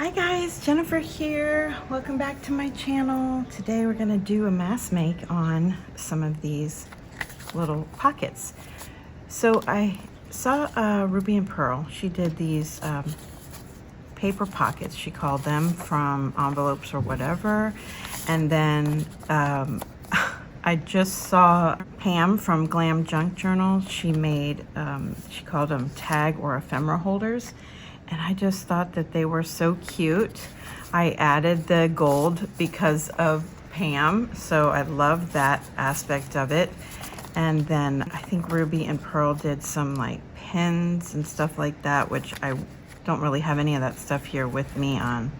Hi guys, Jennifer here. Welcome back to my channel. Today we're gonna do a mask make on some of these little pockets. So I saw Ruby and Pearl. She did these paper pockets, she called them, from envelopes or whatever. And then I just saw Pam from Glam Junk Journal. She made, she called them tag or ephemera holders. And I just thought that they were so cute. I added the gold because of Pam, so I love that aspect of it. And then I think Ruby and Pearl did some like pins and stuff like that, which I don't really have any of that stuff here with me on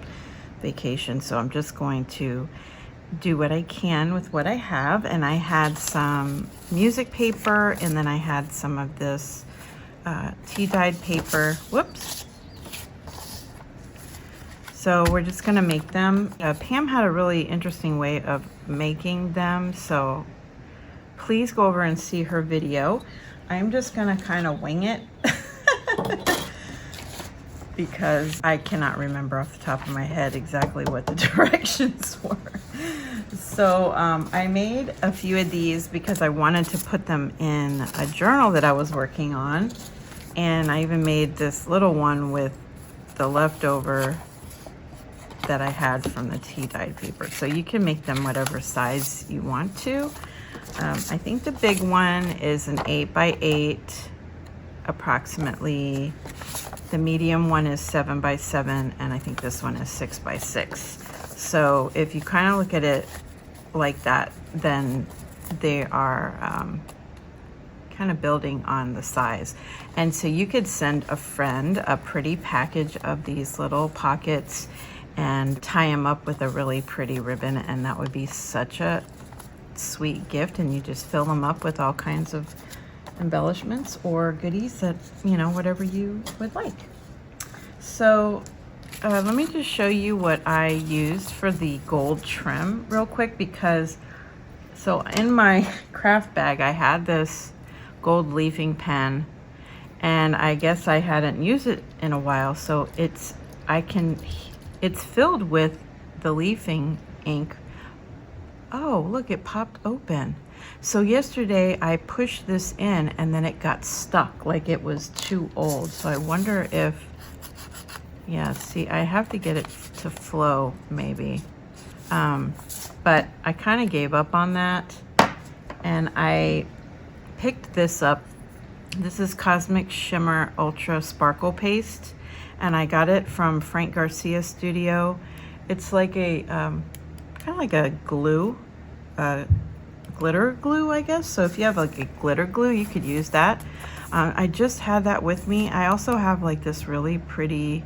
vacation. So I'm just going to do what I can with what I have. And I had some music paper, and then I had some of this tea-dyed paper. Whoops. So we're just gonna make them. Pam had a really interesting way of making them, so please go over and see her video. I'm just gonna kind of wing it because I cannot remember off the top of my head exactly what the directions were. So I made a few of these because I wanted to put them in a journal that I was working on, and I even made this little one with the leftover that I had from the tea-dyed paper. So you can make them whatever size you want to. I think the big one is an 8x8 approximately. The medium one is 7x7, and I think this one is 6x6. So if you kind of look at it like that, then they are kind of building on the size. And so you could send a friend a pretty package of these little pockets and tie them up with a really pretty ribbon, and that would be such a sweet gift. And you just fill them up with all kinds of embellishments or goodies that, you know, whatever you would like. So let me just show you what I used for the gold trim real quick, because so in my craft bag I had this gold leafing pen, and I guess I hadn't used it in a while, so it's filled with the leafing ink. Oh, look, it popped open. So yesterday I pushed this in and then it got stuck, like it was too old. So I wonder if, yeah, see, I have to get it to flow maybe. But I kind of gave up on that, and I picked this up. This is Cosmic Shimmer Ultra Sparkle Paste, and I got it from Frank Garcia Studio. It's like a kind of like a glue, glitter glue, I guess. So if you have like a glitter glue, you could use that. I just had that with me. I also have like this really pretty,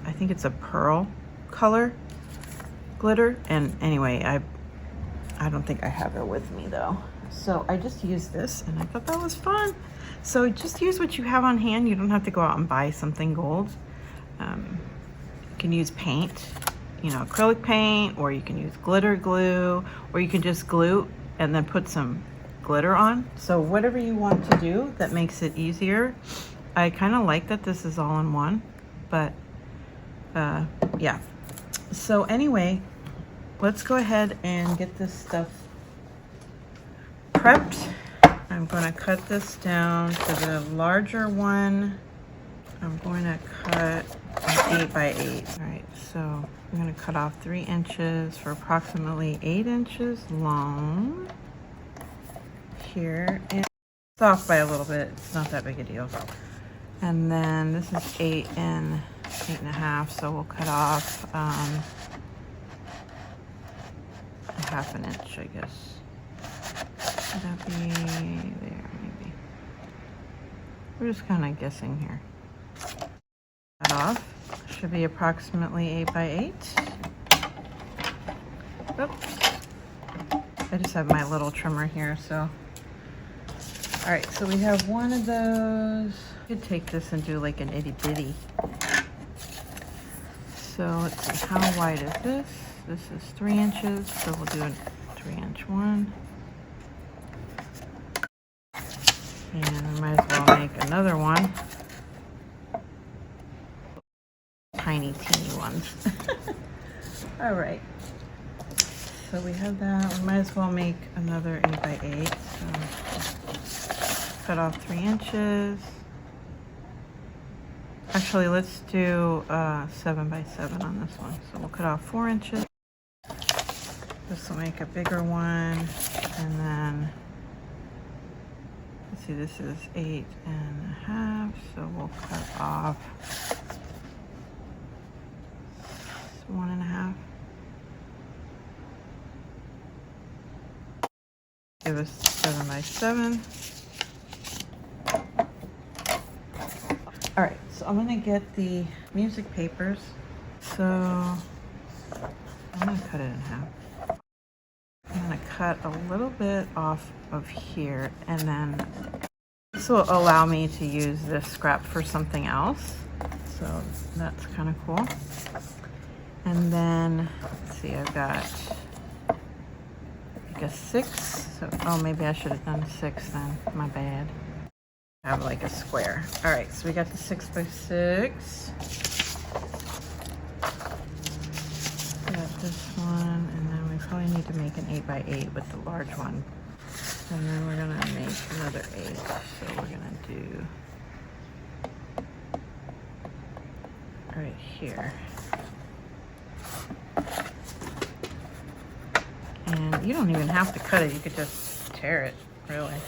I think it's a pearl color glitter. And anyway, I don't think I have it with me though. So I just used this, and I thought that was fun. So just use what you have on hand. You don't have to go out and buy something gold. You can use paint, you know, acrylic paint, or you can use glitter glue, or you can just glue and then put some glitter on. So whatever you want to do that makes it easier. I kind of like that this is all in one, but yeah. So anyway, let's go ahead and get this stuff prepped. I'm going to cut this down to the larger one. I'm going to cut an 8x8. All right, so I'm going to cut off 3 inches for approximately 8 inches long here, and it's off by a little bit. It's not that big a deal. And then this is 8 and 8.5, so we'll cut off a ½ an inch, I guess. Would that be there, maybe? We're just kind of guessing here. Cut off. Should be approximately 8x8. Oops. I just have my little trimmer here, so. All right, so we have one of those. I could take this and do like an itty bitty. So let's see, how wide is this? This is 3 inches, so we'll do a 3-inch one. And I might as well make another one. Tiny, teeny ones. All right. So we have that. We might as well make another 8x8. So cut off 3 inches. Actually, let's do 7x7 on this one. So we'll cut off 4 inches. This will make a bigger one. And then, let's see, this is 8.5. So we'll cut off 1.5. Give us 7x7. All right, so I'm gonna get the music papers. So I'm gonna cut it in half. I'm gonna cut a little bit off of here, and then this will allow me to use this scrap for something else. So that's kind of cool. And then, let's see, I've got like a 6. So, oh, maybe I should have done 6 then. My bad. I have like a square. All right, so we got the 6x6. Got this one, and then we probably need to make an 8x8 with the large one. And then we're gonna make another 8. So we're gonna do right here. And you don't even have to cut it, you could just tear it, really.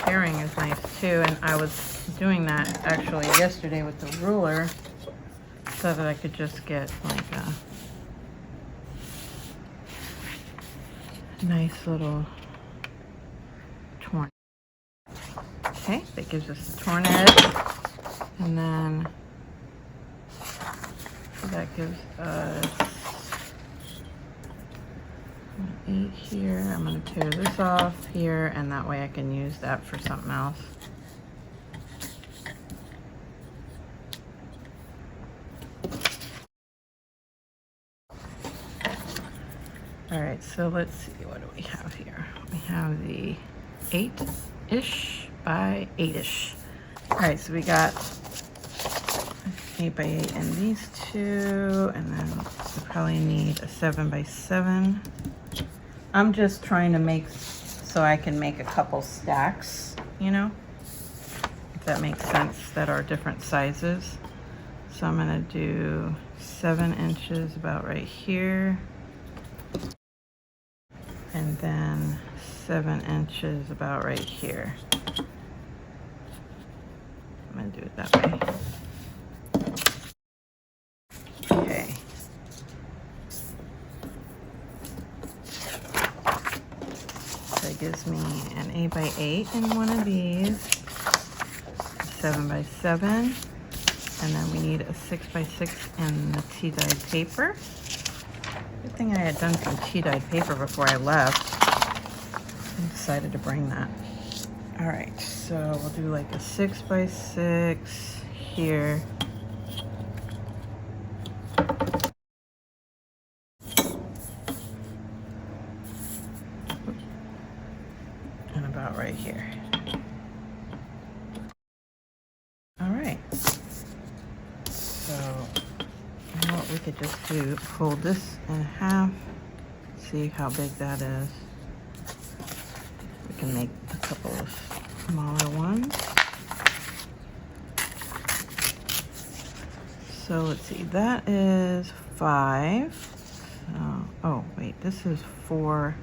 Tearing is nice too, and I was doing that actually yesterday with the ruler so that I could just get like a nice little torn. Okay, that gives us the torn edge, and then that gives us 8 here. I'm going to tear this off here, and that way I can use that for something else. All right, so let's see, what do we have here? We have the 8-ish by 8-ish. All right, so we got 8x8 in these two, and then we probably need a 7x7. I'm just trying to make so I can make a couple stacks, you know, if that makes sense, that are different sizes. So I'm gonna do 7 inches about right here, and then 7 inches about right here. I'm gonna do it that way. Okay. That gives me an 8x8 in one of these, 7x7, and then we need a 6x6 in the tea-dyed paper. Good thing I had done some tea-dyed paper before I left. I decided to bring that. All right, so we'll do like a 6x6 here. And about right here. All right. So, you know what we could just do? Fold this in half. See how big that is. We can make a couple of smaller ones. So let's see, that is 5. Oh wait, this is 4.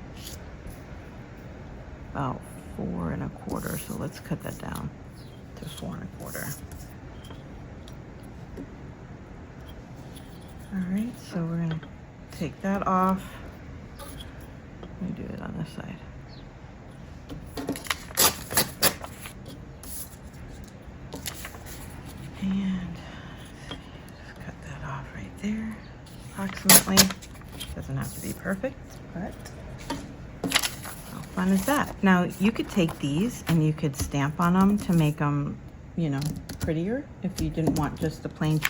About 4 1/4. So let's cut that down to 4 1/4. All right, so we're gonna take that off. Let me do it on this side. And just cut that off right there, approximately. Doesn't have to be perfect, but how fun is that? Now, you could take these and you could stamp on them to make them, you know, prettier if you didn't want just the plain.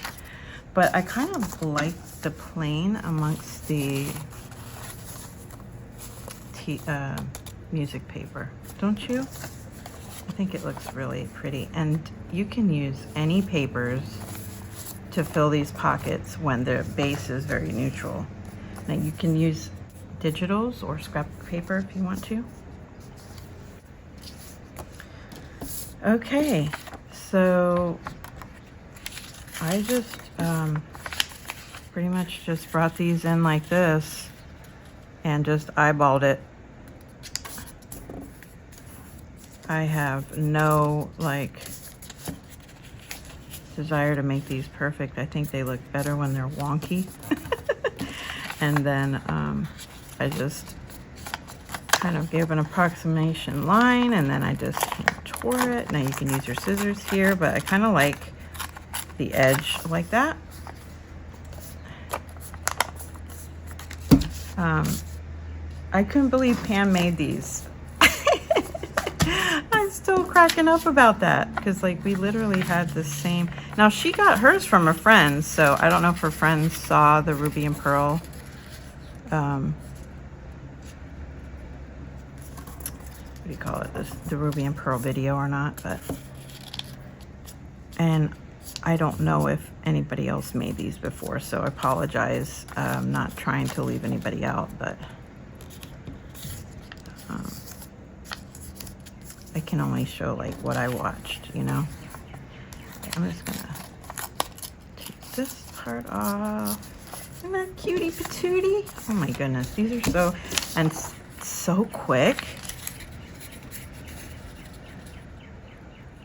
But I kind of like the plain amongst the music paper, don't you? I think it looks really pretty, and you can use any papers to fill these pockets when the base is very neutral. Now you can use digitals or scrap paper if you want to. Okay, so I just pretty much just brought these in like this and just eyeballed it. I have no like desire to make these perfect. I think they look better when they're wonky. And then I just kind of gave an approximation line, and then I just tore it. Now you can use your scissors here, but I kind of like the edge like that. I couldn't believe Pam made these. I'm still cracking up about that because like we literally had the same. Now she got hers from a friend, so I don't know if her friends saw the Ruby and Pearl what do you call it, the Ruby and Pearl video or not, but and I don't know if anybody else made these before, so I apologize. I'm not trying to leave anybody out, but I can only show like what I watched, you know. I'm just gonna take this part off. Isn't that cutie patootie? Oh my goodness, these are so, and so quick.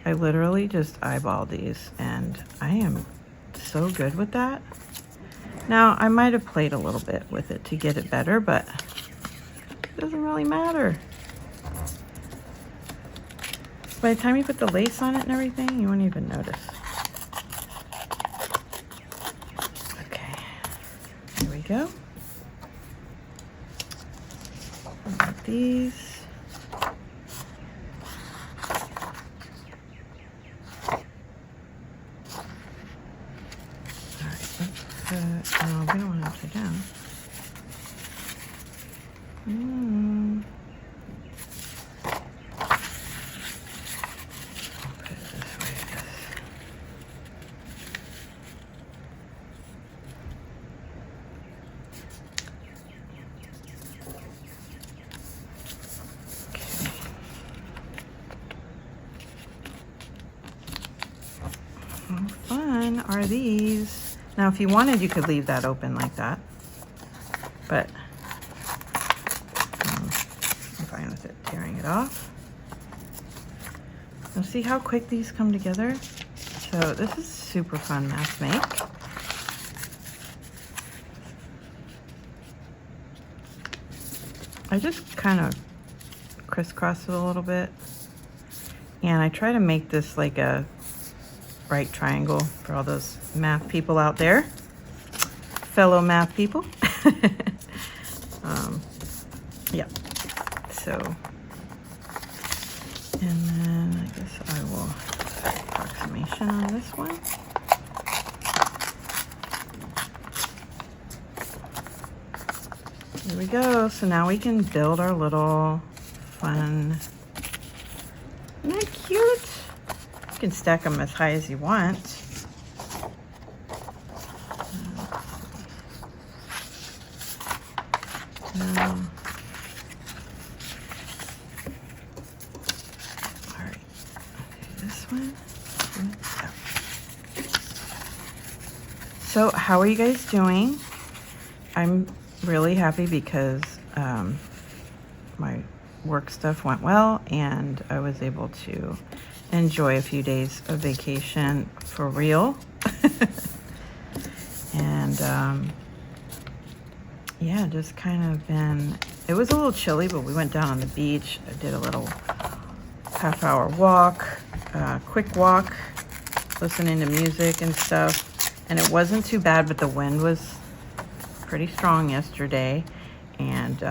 I literally just eyeballed these and I am so good with that. Now I might have played a little bit with it to get it better, but it doesn't really matter. By the time you put the lace on it and everything, you won't even notice. Okay, here we go. Like these. No, we don't want it upside down. I'll put it this way, I guess. Okay. How fun are these? Now, if you wanted, you could leave that open like that, but I'm fine with it tearing it off. Now, see how quick these come together? So this is super fun mask make. I just kind of crisscross it a little bit, and I try to make this like a right triangle for all those math people out there, fellow math people. Yeah, so, and then I guess I will approximation on this one. Here we go. So now we can build our little fun. Isn't that cute? You can stack them as high as you want. All right, this one. So how are you guys doing? I'm really happy because my work stuff went well and I was able to enjoy a few days of vacation for real. And yeah, just kind of been, it was a little chilly, but we went down on the beach. I did a little half-hour walk, quick walk, listening to music and stuff, and it wasn't too bad, but the wind was pretty strong yesterday, and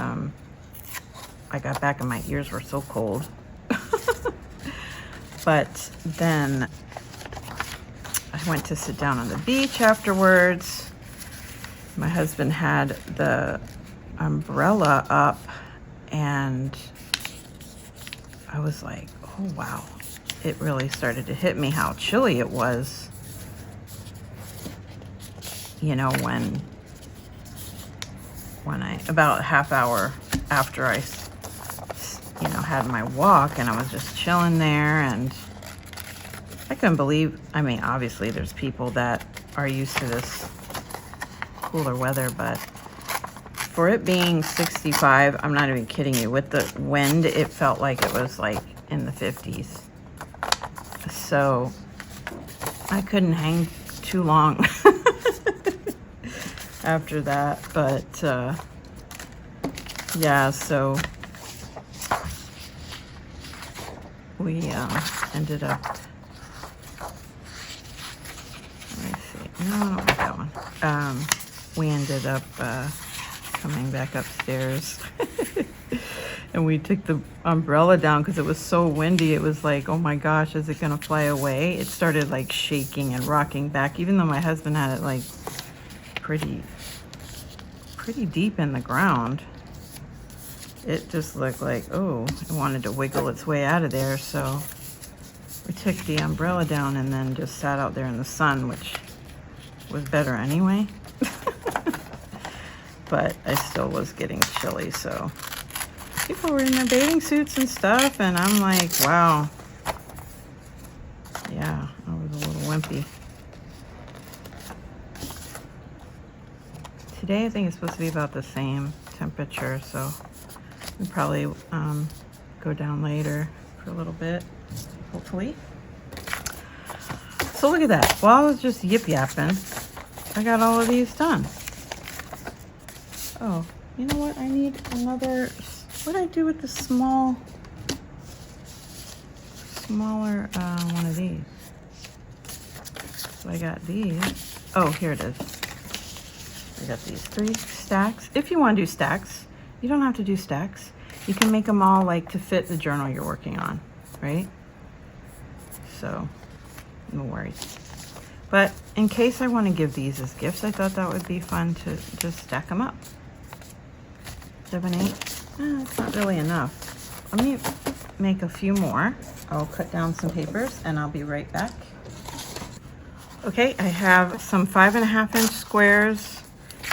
I got back and my ears were so cold. But then I went to sit down on the beach afterwards. My husband had the umbrella up and I was like, oh wow. It really started to hit me how chilly it was. you know, when I, about a half hour after I, you know, had my walk, and I was just chilling there, and I couldn't believe, I mean, obviously there's people that are used to this cooler weather, but for it being 65, I'm not even kidding you, with the wind, it felt like it was like in the 50s. So I couldn't hang too long after that, but yeah, so we ended up, let me see, no, I don't want that one. We ended up coming back upstairs and we took the umbrella down because it was so windy. It was like, oh my gosh, is it gonna fly away? It started like shaking and rocking back, even though my husband had it like pretty deep in the ground. It just looked like, oh, it wanted to wiggle its way out of there. So we took the umbrella down and then just sat out there in the sun, which was better anyway. But I still was getting chilly, so people were in their bathing suits and stuff, and I'm like, wow. Yeah, I was a little wimpy. Today I think it's supposed to be about the same temperature, so we'll probably go down later for a little bit, hopefully. So look at that. While I was just yip-yapping, I got all of these done. Oh, you know what? I need another, what did I do with the smaller one of these? So I got these. Oh, here it is. I got these 3 stacks. If you want to do stacks, you don't have to do stacks. You can make them all like to fit the journal you're working on, right? So, no worries. But in case I want to give these as gifts, I thought that would be fun to just stack them up. 7, 8. It's not really enough. Let me make a few more. I'll cut down some papers and I'll be right back. Okay, I have some 5.5-inch squares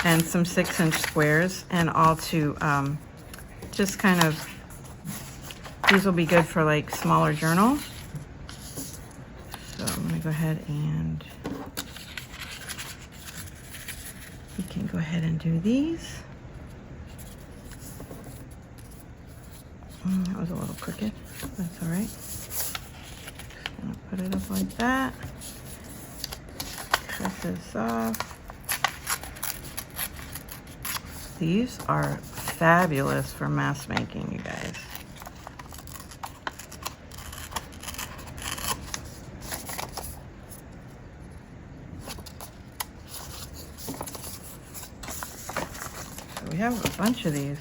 and some 6-inch squares, and all to just kind of, these will be good for like smaller journals. So I'm gonna go ahead and we can go ahead and do these. That was a little crooked. That's all right. Just gonna put it up like that. Cut this off. These are fabulous for mask making, you guys. So we have a bunch of these.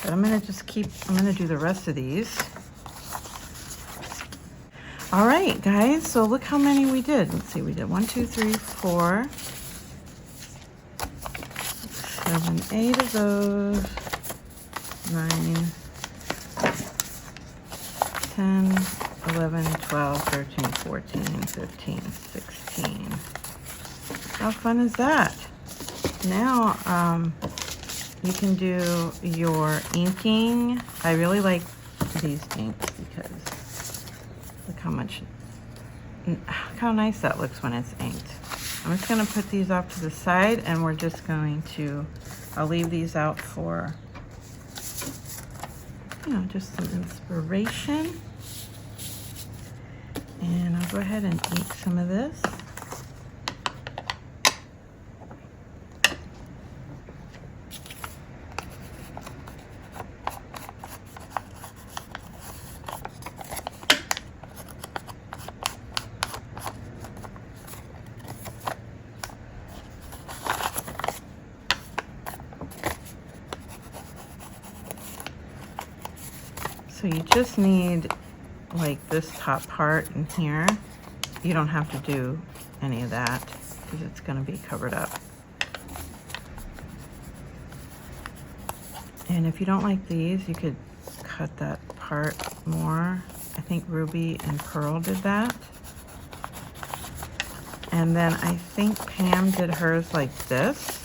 But I'm gonna do the rest of these. All right, guys, so look how many we did. Let's see, we did 1, 2, 3, 4, 7, 8 of those, 9, 10, 11, 12, 13, 14, 15, 16. How fun is that? Now, you can do your inking. I really like these inks because look how nice that looks when it's inked. I'm just gonna put these off to the side, and we're just going to, I'll leave these out for, you know, just some inspiration. And I'll go ahead and ink some of this. So you just need like this top part in here. You don't have to do any of that because it's going to be covered up. And if you don't like these, you could cut that part more. I think Ruby and Pearl did that. And then I think Pam did hers like this.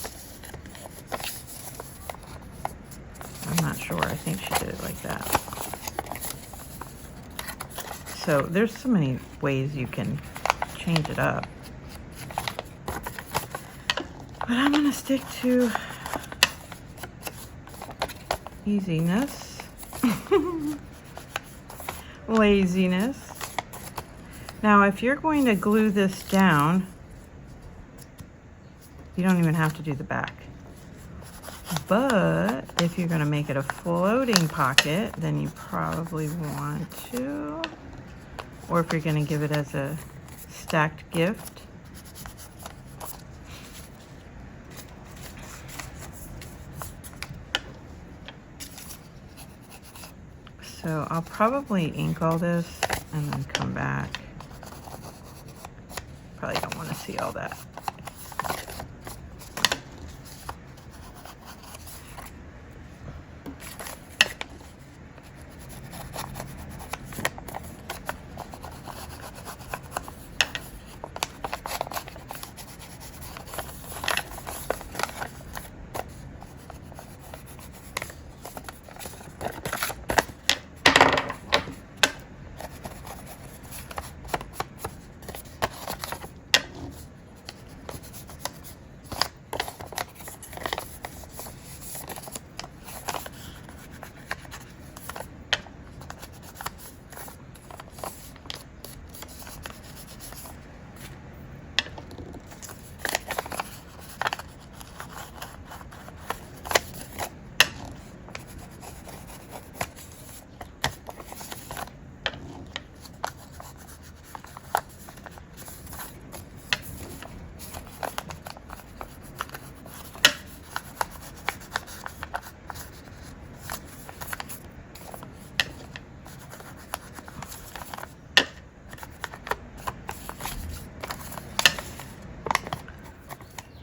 I'm not sure. I think she did it like that. So there's so many ways you can change it up. But I'm going to stick to easiness. Laziness. Now, if you're going to glue this down, you don't even have to do the back. But if you're going to make it a floating pocket, then you probably want to. Or if you're going to give it as a stacked gift. So I'll probably ink all this and then come back. Probably don't want to see all that.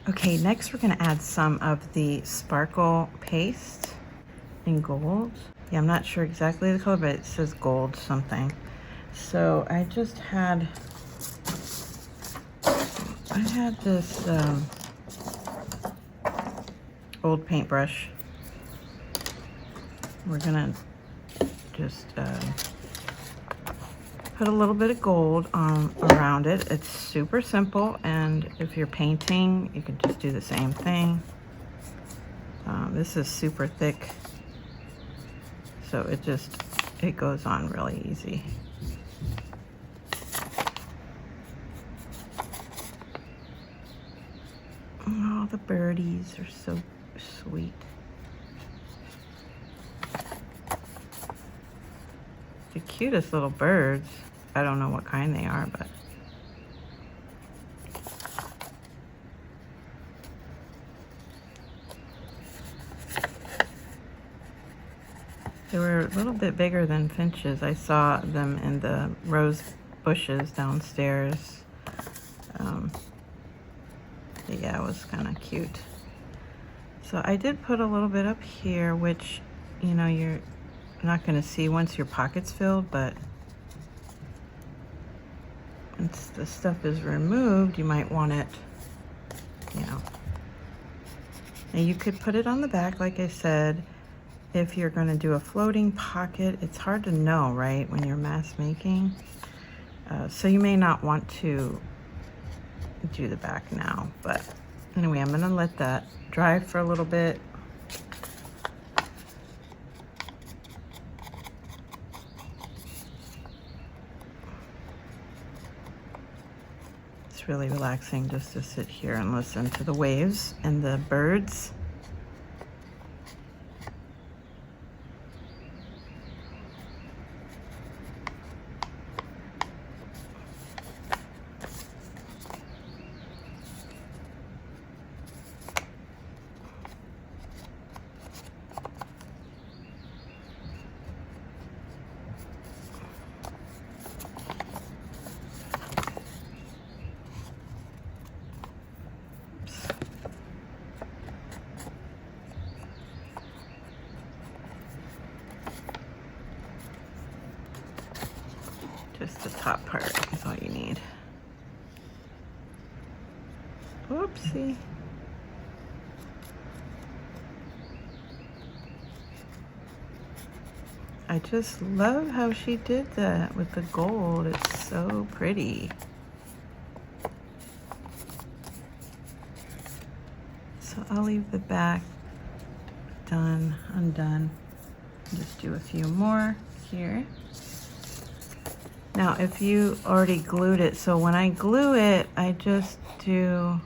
Okay, next we're going to add some of the sparkle paste in gold. Yeah, I'm not sure exactly the color, but it says gold something. So I just had, this old paintbrush. We're going to just put a little bit of gold around it. It's super simple, and if you're painting, you can just do the same thing. This is super thick, so it goes on really easy. Oh, the birdies are so sweet. The cutest little birds. I don't know what kind they are, but they were a little bit bigger than finches. I saw them in the rose bushes downstairs. Yeah, it was kind of cute. So I did put a little bit up here, which, you know, you're not going to see once your pocket's filled, but once the stuff is removed, you might want it, you know. And you could put it on the back, like I said. If you're going to do a floating pocket, it's hard to know, right, when you're mass making. So you may not want to do the back now, but anyway, I'm going to let that dry for a little bit. It's really relaxing just to sit here and listen to the waves and the birds. Just the top part is all you need. Whoopsie. I just love how she did that with the gold. It's so pretty. So I'll leave the back undone. Just do a few more here. Now, if you already glued it, so when I glue it, I just do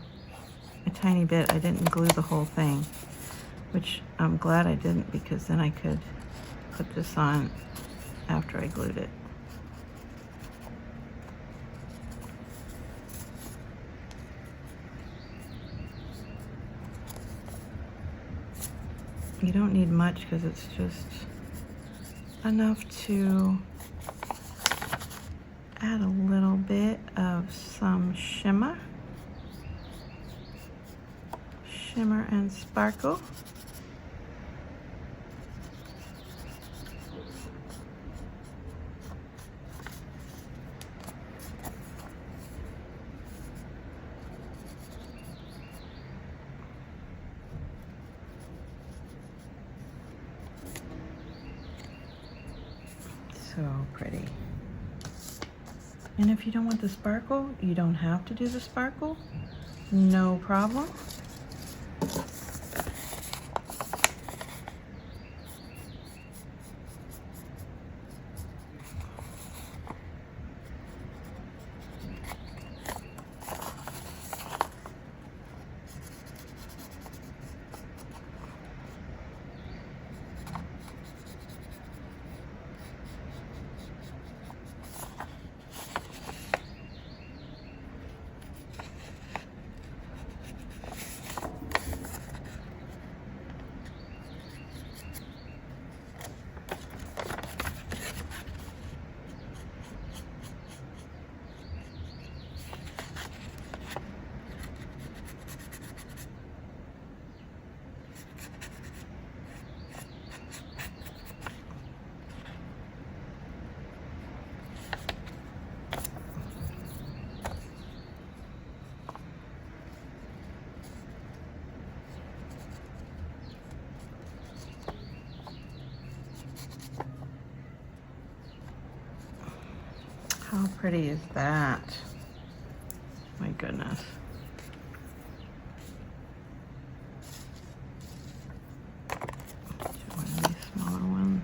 a tiny bit. I didn't glue the whole thing, which I'm glad I didn't, because then I could put this on after I glued it. You don't need much because it's just enough to add a little bit of some shimmer and sparkle. So pretty. And if you don't want the sparkle, you don't have to do the sparkle. No problem. How pretty is that? My goodness. One of these smaller ones.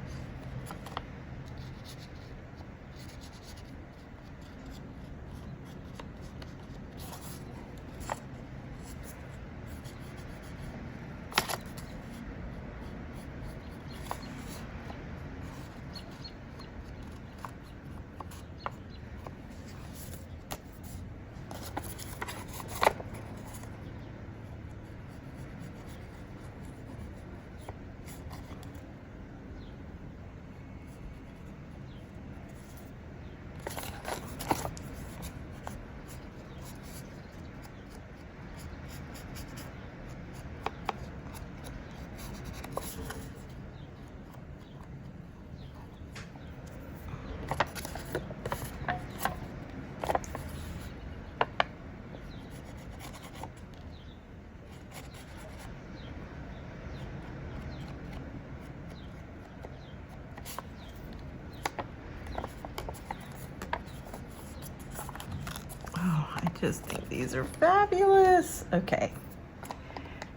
I just think these are fabulous. Okay,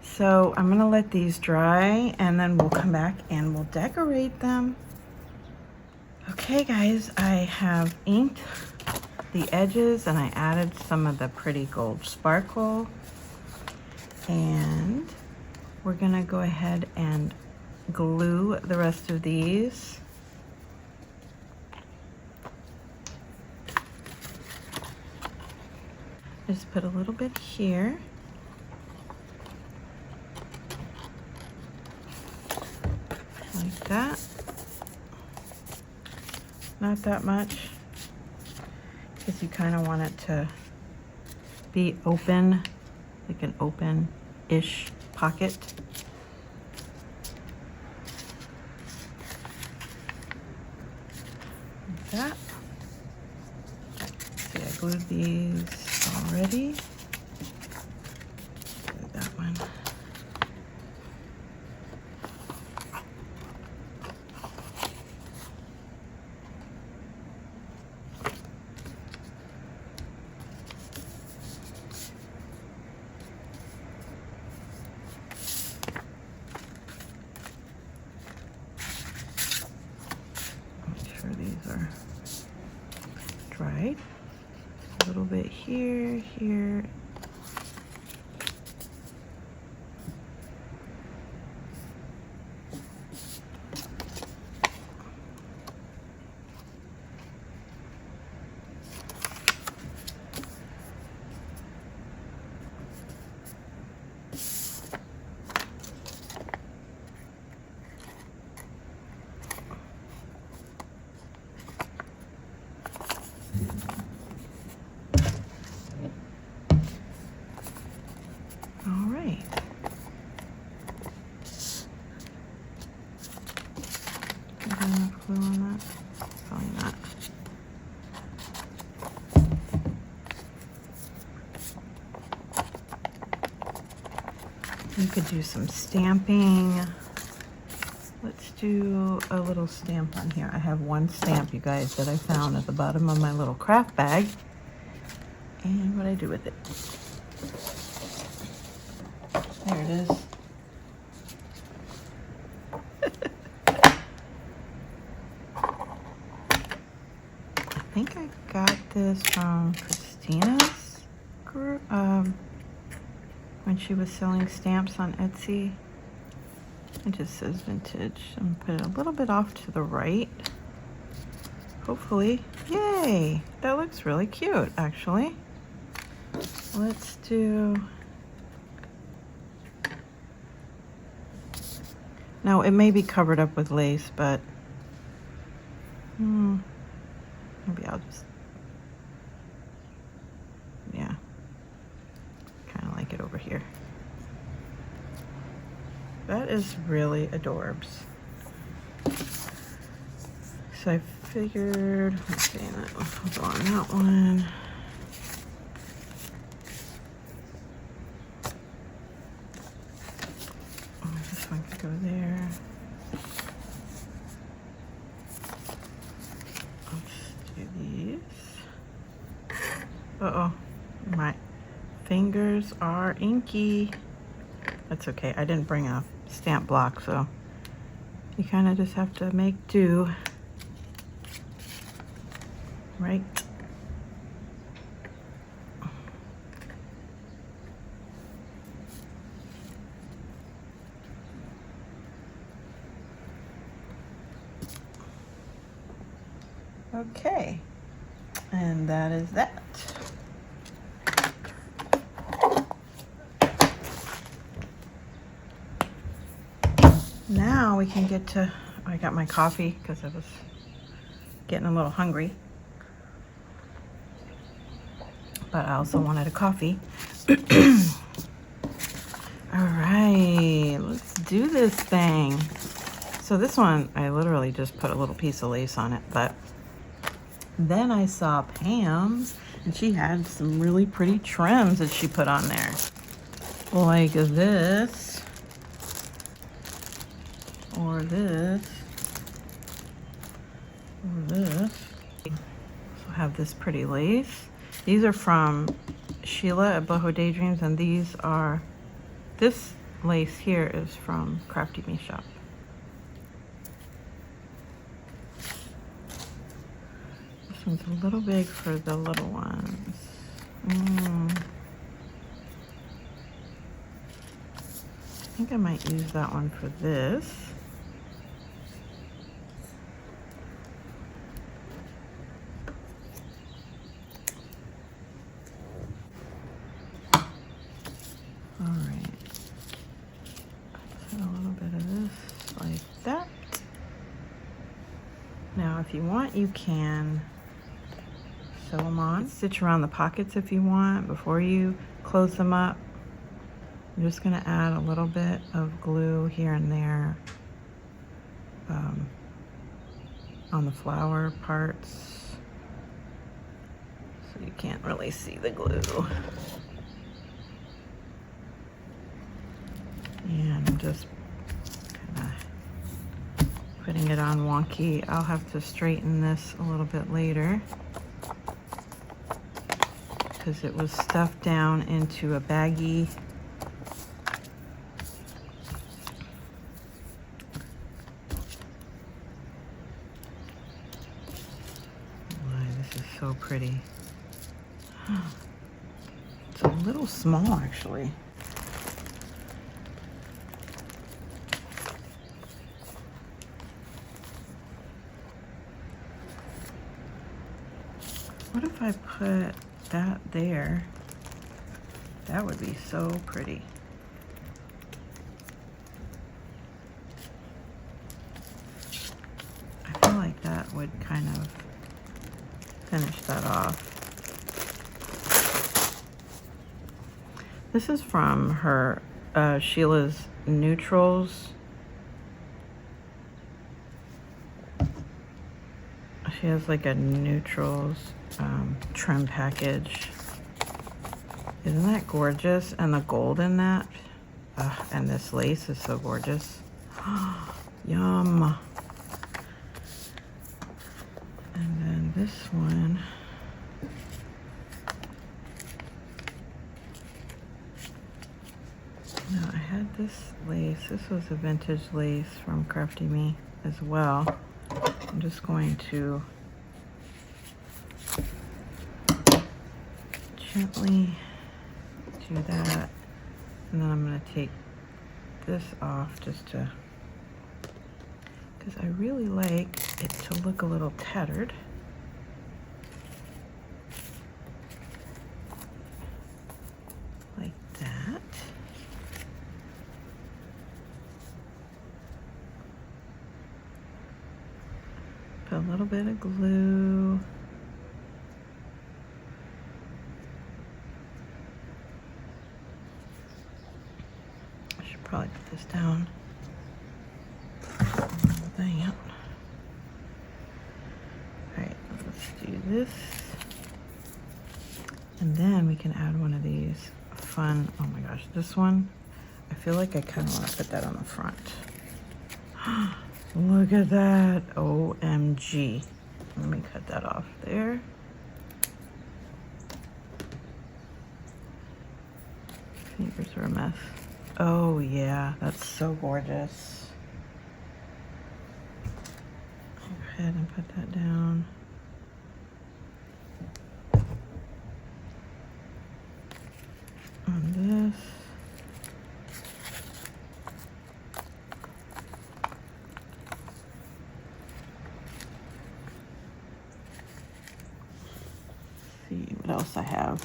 so I'm gonna let these dry and then we'll come back and we'll decorate them. Okay guys, I have inked the edges and I added some of the pretty gold sparkle, and we're gonna go ahead and glue the rest of these. Just put a little bit here. Like that. Not that much, because you kind of want it to be open, like an open-ish pocket. Like that. See, I glued these already. right. A little bit here, here. All right. Is there enough glue on that? Probably not. You could do some stamping. Let's do a little stamp on here. I have one stamp, you guys, that I found at the bottom of my little craft bag. And what I do with it. There it is. I think I got this from Christina's group when she was selling stamps on Etsy. It just says vintage. I'm gonna put it a little bit off to the right. Hopefully. Yay! That looks really cute, actually. Let's do... Now, it may be covered up with lace, but maybe I'll just, yeah, kind of like it over here. That is really adorbs. So I figured, let's see, I'll go on that one. This one could go there. Let's do these. Uh-oh, my fingers are inky. That's okay, I didn't bring a stamp block, so you kind of just have to make do, right? Okay, and that is that. Now we can get to, I got my coffee because I was getting a little hungry. But I also wanted a coffee. All right, let's do this thing. So this one, I literally just put a little piece of lace on it, but then I saw Pam's and she had some really pretty trims that she put on there. Like this. Or this, or this. So have this pretty lace. These are from Sheila at Boho Daydreams, and these are, this lace here is from Crafty Me Shop. This one's a little big for the little ones. I think I might use that one for this. If you want, you can sew them on. Stitch around the pockets if you want before you close them up. I'm just going to add a little bit of glue here and there on the flower parts, so you can't really see the glue. And I'm just putting it on wonky. I'll have to straighten this a little bit later because it was stuffed down into a baggie. Why, this is so pretty. It's a little small, actually. What if I put that there? That would be so pretty. I feel like that would kind of finish that off. This is from her Sheila's Neutrals. She has like a Neutrals trim package. Isn't that gorgeous? And the gold in that. And this lace is so gorgeous. Yum. And then this one. No, I had this lace. This was a vintage lace from Crafty Me as well. I'm just going to gently do that, and then I'm going to take this off just to, because I really like it to look a little tattered. Like that. Put a little bit of glue. Probably put this down. Dang it. Alright, let's do this. And then we can add one of these fun, oh my gosh, this one, I feel like I kind of want to put that on the front. Look at that. OMG. Let me cut that off there. Fingers are a mess. Oh yeah, that's so gorgeous. Go ahead and put that down. On this. Let's see what else I have.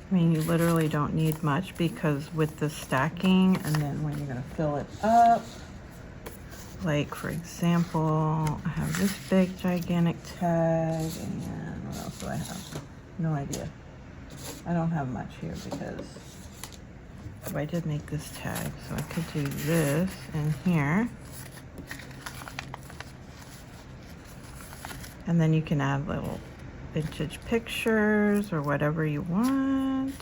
I mean, you literally don't need much because with the stacking and then when you're gonna fill it up, like for example, I have this big gigantic tag, and what else do I have? No idea. I don't have much here because I did make this tag, so I could do this in here. And then you can add little vintage pictures or whatever you want,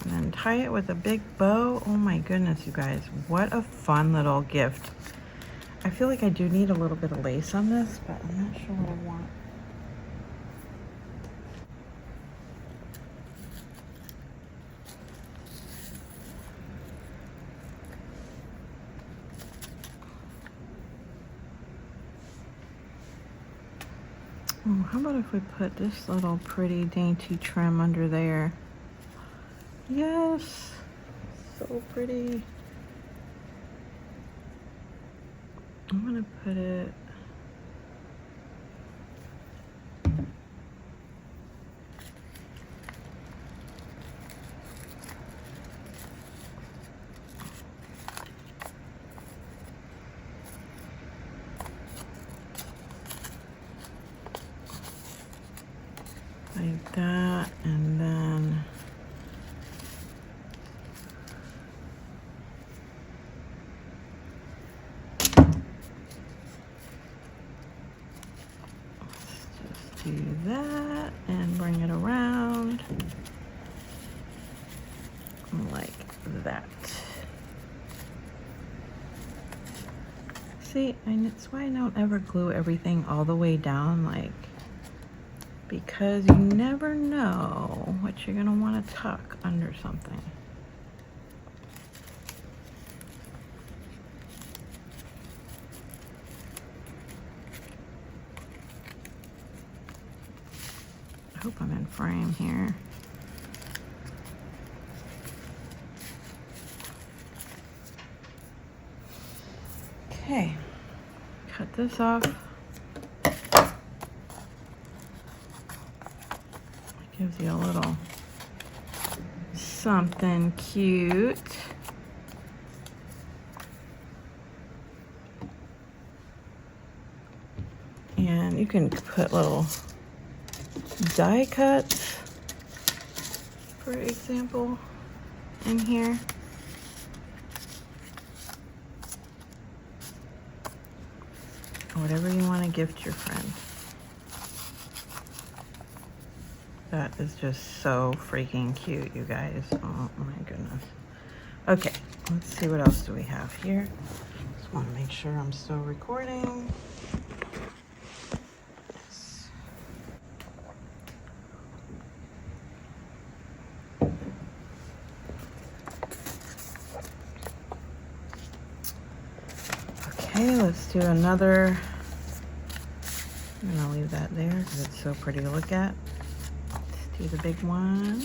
and then tie it with a big bow. Oh my goodness, you guys, what a fun little gift. I feel like I do need a little bit of lace on this, but I'm not sure what I want. Oh, how about if we put this little pretty dainty trim under there? Yes, so pretty. I'm gonna put it like that, and then let's just do that and bring it around like that. See, it's why I don't ever glue everything all the way down, like, because you never know what you're gonna want to tuck under something. hope I'm in frame here. Okay, cut this off. Gives you a little something cute. And you can put little die cuts, for example, in here. Whatever you want to gift your friend. That is just so freaking cute, you guys. Oh my goodness. Okay, let's see what else do we have here. Just want to make sure I'm still recording. Yes. Okay, let's do another. I'm gonna leave that there because it's so pretty to look at. Let's do the big one.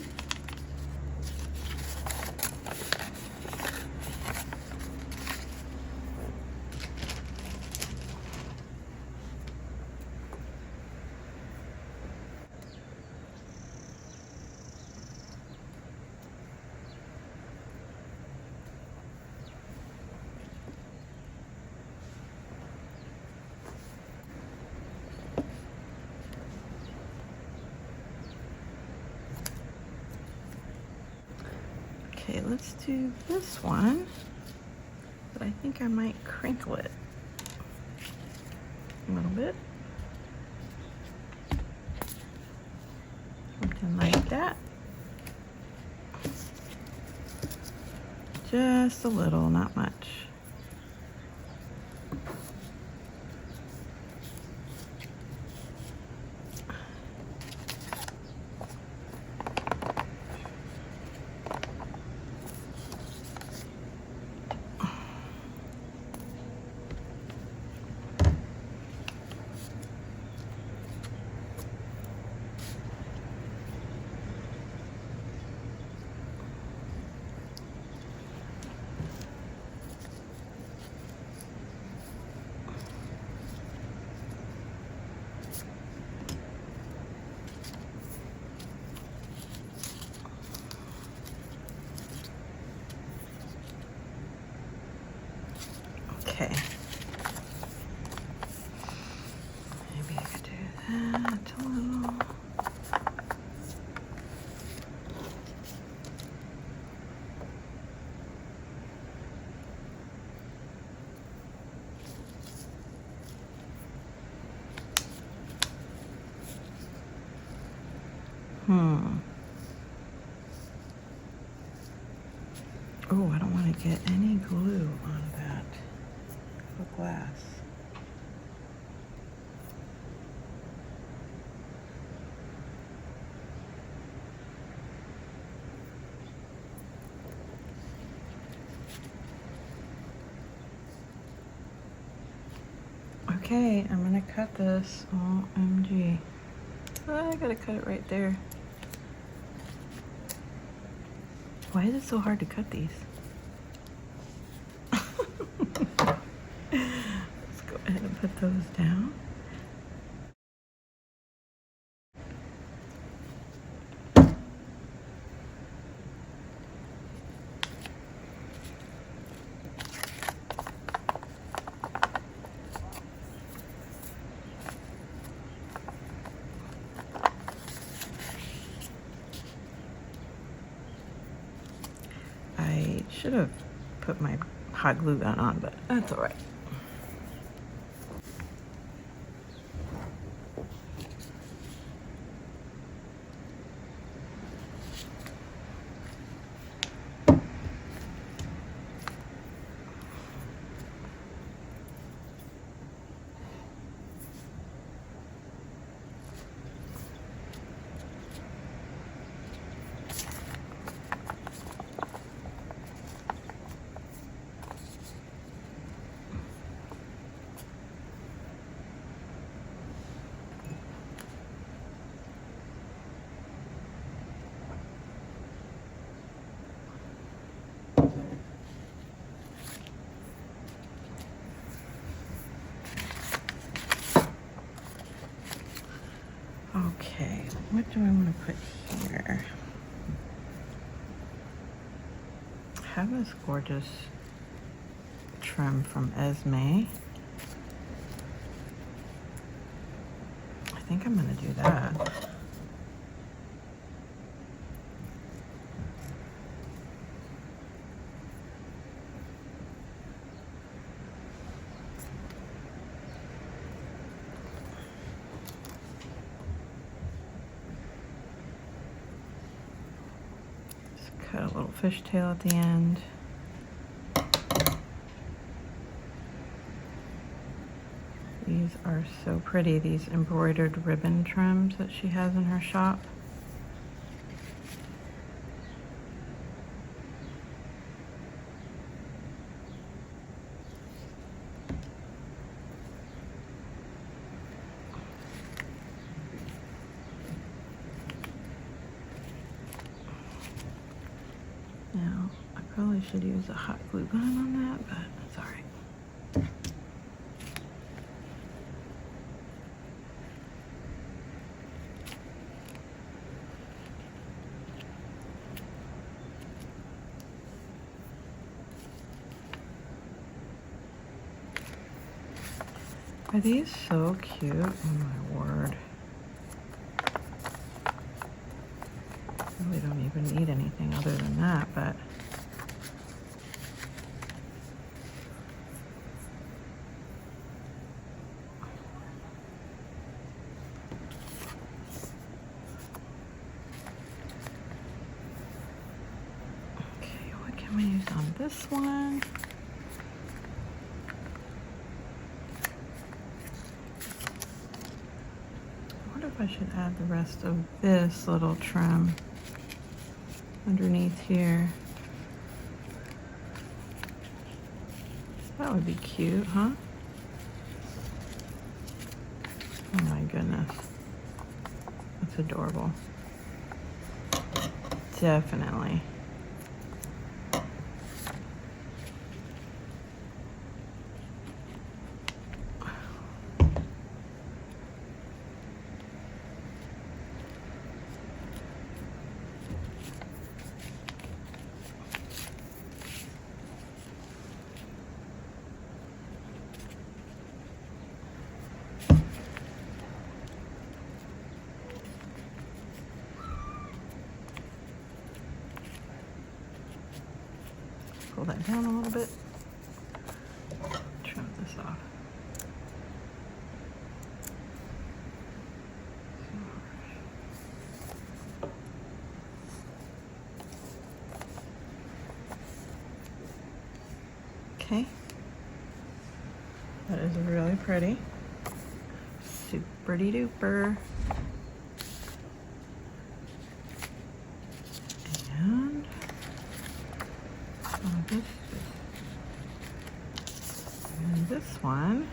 Okay, let's do this one, but I think I might crinkle it a little bit. Something like that. Just a little, not much. Okay. Maybe I could do that a little. Oh, I don't want to get any glue on that glass. Okay, I'm gonna cut this. OMG. Oh, I gotta cut it right there. Why is it so hard to cut these? Let's go ahead and put those down. I should have put my hot glue gun on, but that's all right. do I want to put here? I have this gorgeous trim from Esme. I think I'm going to do that. Cut a little fishtail at the end. These are so pretty, these embroidered ribbon trims that she has in her shop. Now, I probably should use a hot glue gun on that, but it's all right. Are these so cute? Oh my word. I really don't even need anything other than that, but okay, what can we use on this one? I should add the rest of this little trim underneath here. That would be cute, huh? Oh my goodness. That's adorable. Definitely. Pull that down a little bit. Trim this off. Okay. That is really pretty. Super-de duper. And this one.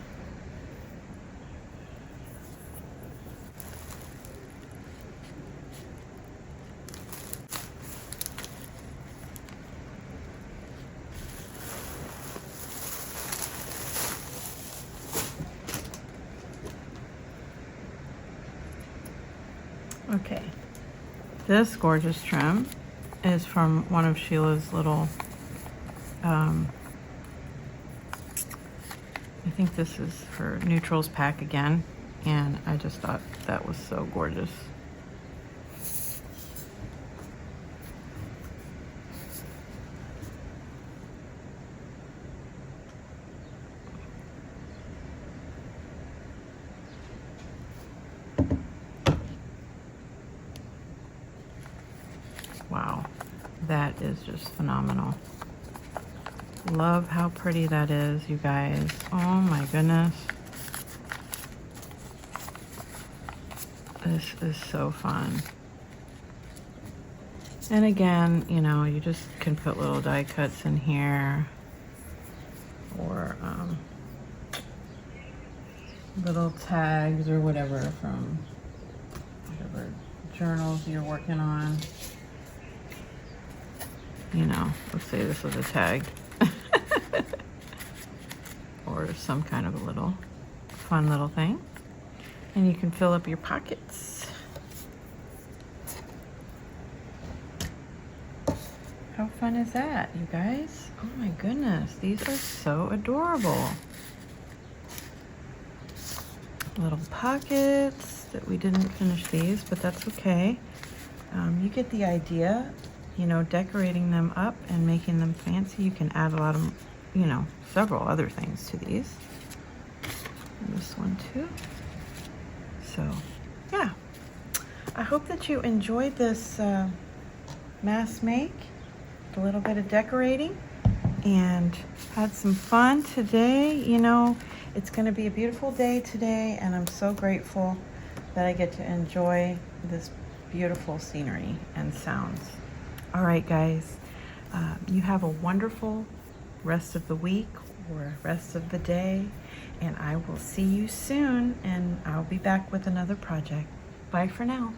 Okay, this gorgeous trim is from one of Sheila's little, I think this is her neutrals pack again, and I just thought that was so gorgeous. Wow, that is just phenomenal. Love how pretty that is, you guys. Oh my goodness. This is so fun. And again, you know, you just can put little die cuts in here, or little tags or whatever from whatever journals you're working on. You know, let's say this was a tag. Or some kind of a little fun little thing. And you can fill up your pockets. fun is that, you guys? Oh my goodness, these are so adorable. Little pockets that we didn't finish these, but that's okay. You get the idea, you know, decorating them up and making them fancy. You can add a lot of, you know, several other things to these. And this one too. So, yeah. I hope that you enjoyed this mass make, a little bit of decorating, and had some fun today. You know, it's going to be a beautiful day today, and I'm so grateful that I get to enjoy this beautiful scenery and sounds. All right, guys, you have a wonderful rest of the week or rest of the day, and I will see you soon, and I'll be back with another project. Bye for now.